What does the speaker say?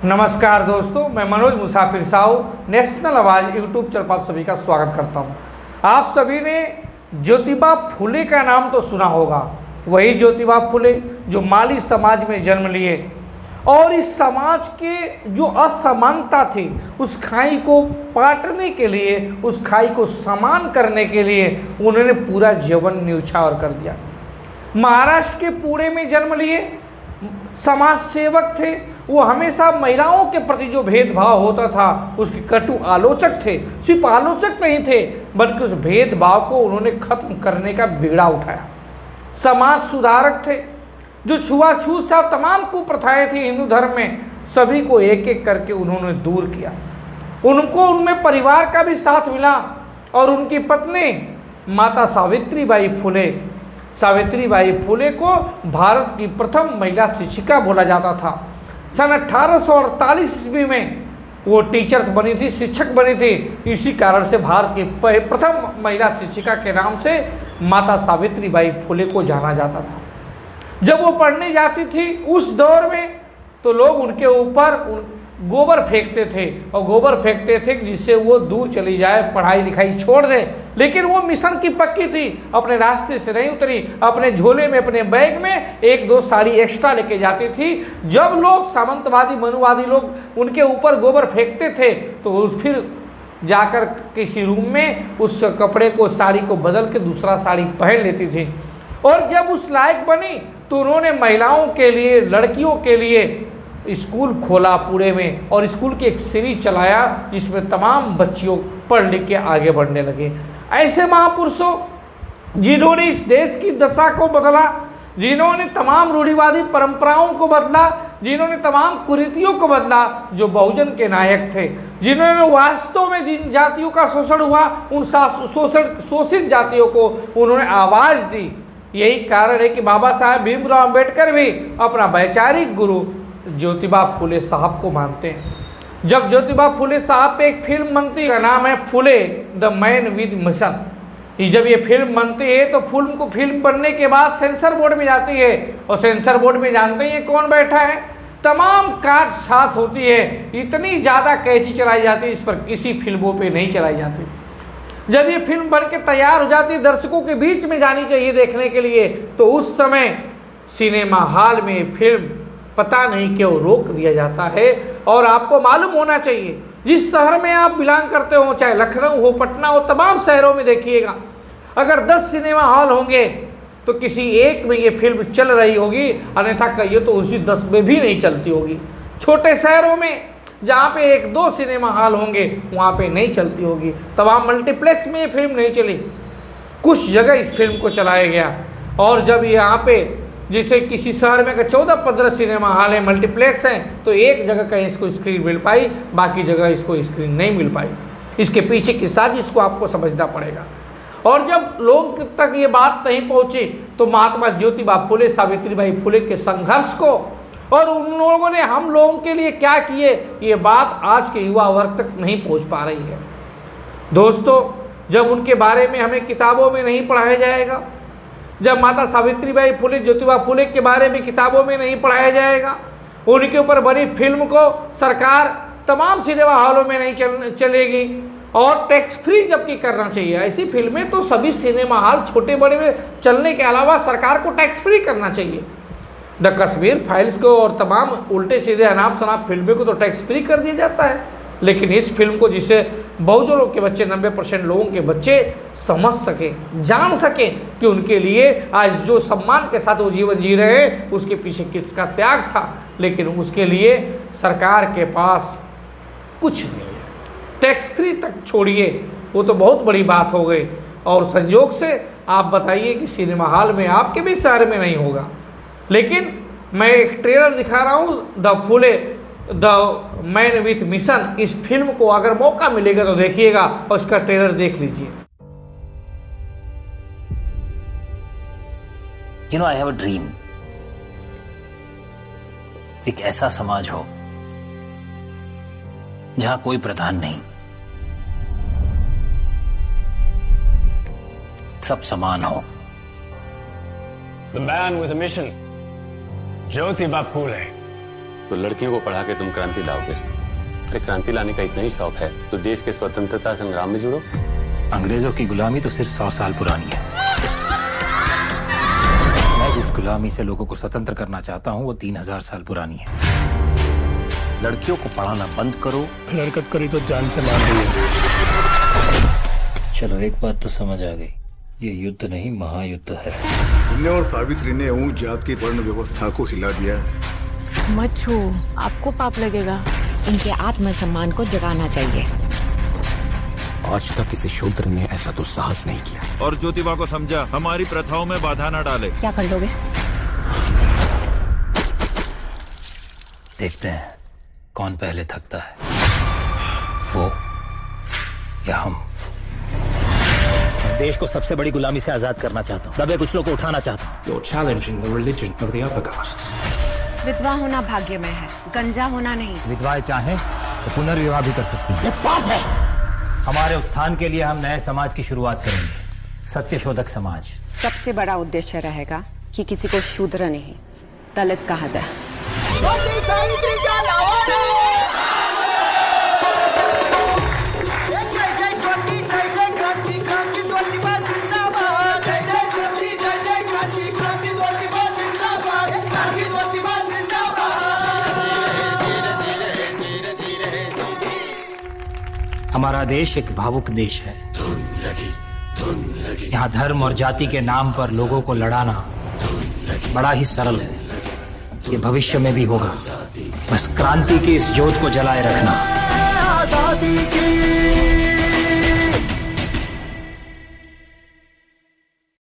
नमस्कार दोस्तों, मैं मनोज मुसाफिर साहू नेशनल आवाज़ यूट्यूब चैनल पर आप सभी का स्वागत करता हूं। आप सभी ने ज्योतिबा फुले का नाम तो सुना होगा। वही ज्योतिबा फुले जो माली समाज में जन्म लिए और इस समाज के जो असमानता थी उस खाई को पाटने के लिए, उस खाई को समान करने के लिए उन्होंने पूरा जीवन न्यौछावर कर दिया। महाराष्ट्र के पुणे में जन्म लिए, समाज सेवक थे। वो हमेशा महिलाओं के प्रति जो भेदभाव होता था उसके कटु आलोचक थे। सिर्फ आलोचक नहीं थे बल्कि उस भेदभाव को उन्होंने खत्म करने का बीड़ा उठाया। समाज सुधारक थे। जो छुआछूत था, तमाम कुप्रथाएं थी हिंदू धर्म में, सभी को एक एक करके उन्होंने दूर किया। उनको उनमें परिवार का भी साथ मिला और उनकी पत्नी माता सावित्रीबाई फुले को भारत की प्रथम महिला शिक्षिका बोला जाता था। सन 1848 ईस्वी में वो टीचर्स बनी थी, शिक्षक बनी थी। इसी कारण से भारत की प्रथम महिला शिक्षिका के नाम से माता सावित्रीबाई फुले को जाना जाता था। जब वो पढ़ने जाती थी उस दौर में तो लोग उनके ऊपर गोबर फेंकते थे और गोबर फेंकते थे जिससे वो दूर चली जाए, पढ़ाई लिखाई छोड़ दे। लेकिन वो मिशन की पक्की थी, अपने रास्ते से नहीं उतरी। अपने झोले में, अपने बैग में एक दो साड़ी एक्स्ट्रा लेके जाती थी। जब लोग सामंतवादी मनुवादी लोग उनके ऊपर गोबर फेंकते थे तो फिर जाकर किसी रूम में उस कपड़े को, साड़ी को बदल के दूसरा साड़ी पहन लेती थी। और जब उस लायक बनी तो उन्होंने महिलाओं के लिए, लड़कियों के लिए स्कूल खोला पुणे में और स्कूल की एक सीरीज चलाया जिसमें तमाम बच्चियों पढ़ लिख के आगे बढ़ने लगे। ऐसे महापुरुषों जिन्होंने इस देश की दशा को बदला, जिन्होंने तमाम रूढ़िवादी परंपराओं को बदला, जिन्होंने तमाम कुरीतियों को बदला, जो बहुजन के नायक थे, जिन्होंने वास्तव में जिन जातियों का शोषण हुआ उन शोषित जातियों को उन्होंने आवाज़ दी। यही कारण है कि बाबा साहब भीमराव अम्बेडकर भी अपना वैचारिक गुरु ज्योतिबा फुले साहब को मानते हैं। जब ज्योतिबा फुले साहब पे एक फिल्म बनती है, नाम है फुले द मैन विद मिशन। जब ये फिल्म बनती है तो फिल्म बनने के बाद सेंसर बोर्ड में जाती है और सेंसर बोर्ड में जानते हैं कौन बैठा है, तमाम काट छाट होती है। इतनी ज़्यादा कैंची चलाई जाती है, इस पर किसी फिल्मों पे नहीं चलाई जाती। जब ये फिल्म बन के तैयार हो जाती, दर्शकों के बीच में जानी चाहिए देखने के लिए, तो उस समय सिनेमा हॉल में फिल्म पता नहीं क्यों रोक दिया जाता है। और आपको मालूम होना चाहिए, जिस शहर में आप बिलोंग करते हो, चाहे लखनऊ हो, पटना हो, तमाम शहरों में देखिएगा, अगर 10 सिनेमा हॉल होंगे तो किसी एक में ये फिल्म चल रही होगी, अन्यथा कहिए तो उसी 10 में भी नहीं चलती होगी। छोटे शहरों में जहाँ पे 1-2 सिनेमा हॉल होंगे वहाँ पे नहीं चलती होगी। तमाम मल्टीप्लेक्स में ये फिल्म नहीं चली, कुछ जगह इस फिल्म को चलाया गया। और जब यहाँ पे जैसे किसी शहर में अगर 14-15 सिनेमा हॉल है, मल्टीप्लेक्स हैं, तो एक जगह कहीं इसको स्क्रीन मिल पाई, बाकी जगह इसको स्क्रीन नहीं मिल पाई। इसके पीछे की साजिश को आपको समझना पड़ेगा। और जब लोग तक ये बात नहीं पहुँची तो महात्मा ज्योतिबा फुले, सावित्रीबाई फुले के संघर्ष को और उन लोगों ने हम लोगों के लिए क्या किए, ये बात आज के युवा वर्ग तक नहीं पहुँच पा रही है। दोस्तों, जब उनके बारे में हमें किताबों में नहीं पढ़ाया जाएगा, जब माता सावित्रीबाई फुले, ज्योतिबा फुले के बारे में किताबों में नहीं पढ़ाया जाएगा, उनके ऊपर बनी फिल्म को सरकार तमाम सिनेमा हॉलों में नहीं चलेगी और टैक्स फ्री जबकि करना चाहिए। ऐसी फिल्में तो सभी सिनेमा हॉल छोटे बड़े में चलने के अलावा सरकार को टैक्स फ्री करना चाहिए। द कश्मीर फाइल्स को और तमाम उल्टे सीधे अनाप शनाप फिल्मों को तो टैक्स फ्री कर दिया जाता है, लेकिन इस फिल्म को जिसे बहुजनों के बच्चे, 90% लोगों के बच्चे समझ सके, जान सके कि उनके लिए आज जो सम्मान के साथ वो जीवन जी रहे हैं उसके पीछे किसका त्याग था, लेकिन उसके लिए सरकार के पास कुछ नहीं है। टैक्स फ्री तक छोड़िए, वो तो बहुत बड़ी बात हो गई। और संयोग से आप बताइए कि सिनेमा हॉल में आपके भी शहर में नहीं होगा। लेकिन मैं एक ट्रेलर दिखा रहा हूँ, द मैन विथ मिशन। इस फिल्म को अगर मौका मिलेगा तो देखिएगा और उसका ट्रेलर देख लीजिए। You know, I have a dream. एक ऐसा समाज हो जहां कोई प्रधान नहीं, सब समान हो। The man with a mission, Jyotiba Phule. तो लड़कियों को पढ़ा के तुम क्रांति लाओगे। अरे क्रांति लाने का इतना ही शौक है तो देश के स्वतंत्रता संग्राम में जुड़ो। अंग्रेजों की गुलामी तो सिर्फ 100 साल पुरानी है। मैं जिस गुलामी से लोगों को स्वतंत्र करना चाहता हूँ वो 3000 साल पुरानी है। लड़कियों को पढ़ाना बंद करो। हरकत करी तो जान से मार देंगे। चलो एक बात तो समझ आ गई, ये युद्ध नहीं महायुद्ध है। तुमने और सावित्री ने ऊंच जात की वर्ण व्यवस्था को हिला दिया है। मत छू, आपको पाप लगेगा। इनके आत्मसम्मान को जगाना चाहिए। आज तक किसी शूद्र ने ऐसा दुस्साहस नहीं किया। और ज्योतिबा को समझा, हमारी प्रथाओं में बाधा न डाले। क्या कर लोगे? देखते हैं कौन पहले थकता है, वो या हम। देश को सबसे बड़ी गुलामी से आजाद करना चाहता हूँ, दबे कुचलों को उठाना चाहता हूँ। You're challenging the religion of the upper castes. विधवा होना भाग्य में है, गंजा होना नहीं। विधवाएं चाहें तो पुनर्विवाह भी कर सकती हैं। ये पाप है। हमारे उत्थान के लिए हम नए समाज की शुरुआत करेंगे, सत्यशोधक समाज। सबसे बड़ा उद्देश्य रहेगा कि किसी को शूद्र नहीं दलित कहा जाए। हमारा देश एक भावुक देश है। यहाँ धर्म और जाति के नाम पर लोगों को लड़ाना बड़ा ही सरल है। ये भविष्य में भी होगा, बस क्रांति की इस ज्योत को जलाए रखना। आजादी की